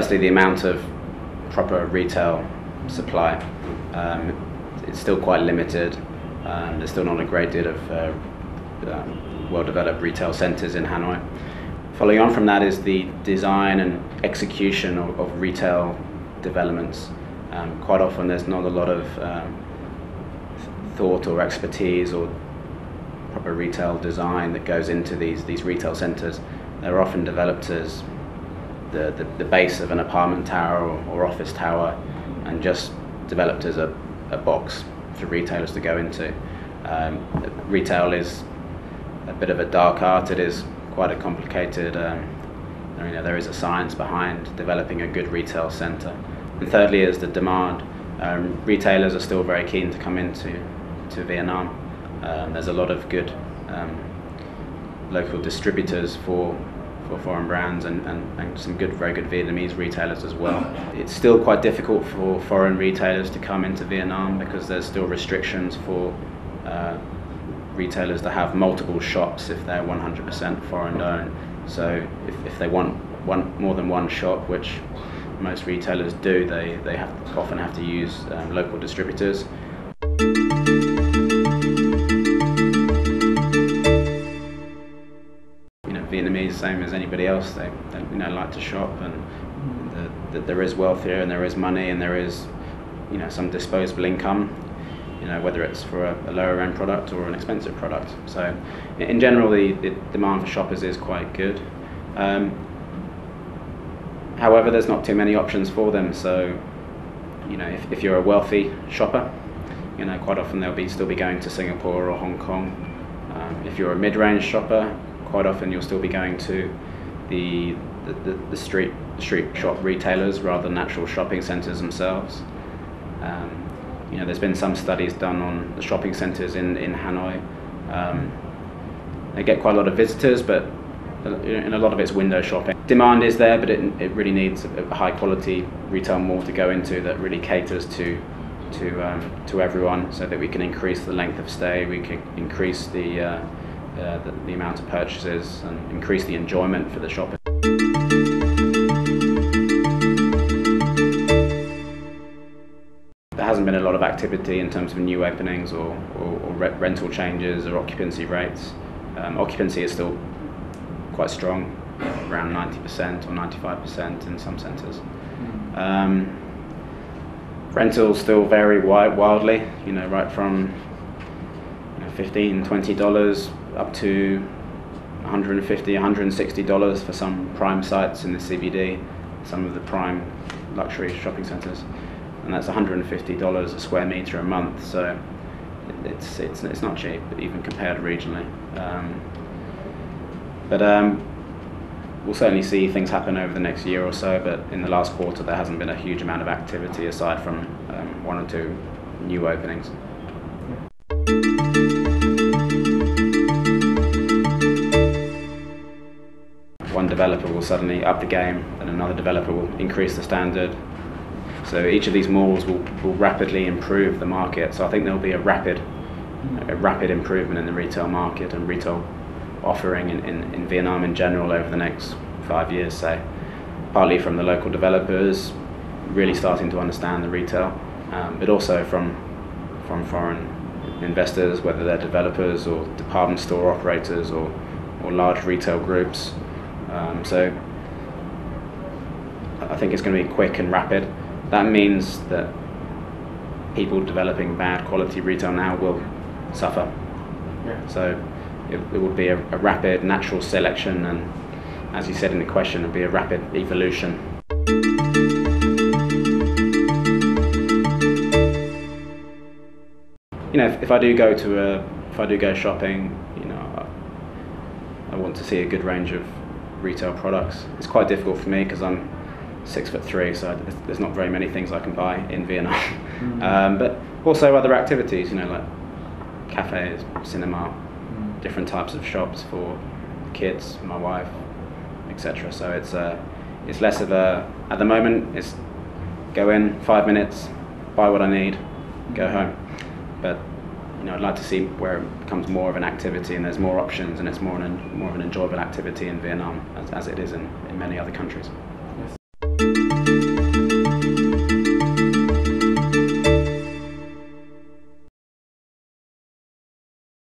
Firstly, the amount of proper retail supply. It's still quite limited. There's still not a great deal of well-developed retail centres in Hanoi. Following on from that is the design and execution of retail developments. Quite often there's not a lot of thought or expertise or proper retail design that goes into these retail centres. They're often developed as the base of an apartment tower or office tower, and just developed as a box for retailers to go into. Retail is a bit of a dark art. It is quite a complicated, there is a science behind developing a good retail centre. And thirdly is the demand. Retailers are still very keen to come into Vietnam. There's a lot of good local distributors for foreign brands and some very good Vietnamese retailers as well. It's still quite difficult for foreign retailers to come into Vietnam because there's still restrictions for retailers to have multiple shops if they're 100% foreign owned. So if they want more than one shop, which most retailers do, they often have to use local distributors. Vietnamese, same as anybody else, they like to shop, and there is wealth here, and there is money, and there is some disposable income, whether it's for a lower end product or an expensive product. So in general the demand for shoppers is quite good. However, there's not too many options for them. So if you're a wealthy shopper, quite often they'll still be going to Singapore or Hong Kong. If you're a mid-range shopper, quite often you'll still be going to the street shop retailers rather than actual shopping centres themselves. There's been some studies done on the shopping centres in Hanoi. They get quite a lot of visitors, but a lot of it's window shopping. Demand is there, but it really needs a high quality retail mall to go into that really caters to everyone, so that we can increase the length of stay, we can increase the amount of purchases, and increase the enjoyment for the shopper. There hasn't been a lot of activity in terms of new openings or rental changes or occupancy rates. Occupancy is still quite strong, around 90% or 95% in some centres. Rentals still vary wildly, right from $15, $20 up to $150, $160 for some prime sites in the CBD, some of the prime luxury shopping centres, and that's $150 a square metre a month. So it's not cheap, even compared regionally. But we'll certainly see things happen over the next year or so. But in the last quarter, there hasn't been a huge amount of activity aside from one or two new openings. One developer will suddenly up the game, and another developer will increase the standard. So each of these malls will rapidly improve the market. So I think there'll be a rapid improvement in the retail market and retail offering in Vietnam in general over the next 5 years, say. Partly from the local developers really starting to understand the retail, but also from foreign investors, whether they're developers or department store operators or large retail groups. So I think it's going to be quick and rapid. That means that people developing bad quality retail now will suffer. Yeah. So it would be a rapid natural selection, and as you said in the question, it would be a rapid evolution. If I do go shopping, I want to see a good range of retail products. It's quite difficult for me because I'm 6'3", so there's not very many things I can buy in Vietnam. Mm-hmm. But also other activities, like cafes, cinema, different types of shops for kids, my wife, etc. So it's less of at the moment it's go in 5 minutes, buy what I need, go home. But I'd like to see where it becomes more of an activity and there's more options, and it's more of an enjoyable activity in Vietnam as it is in many other countries.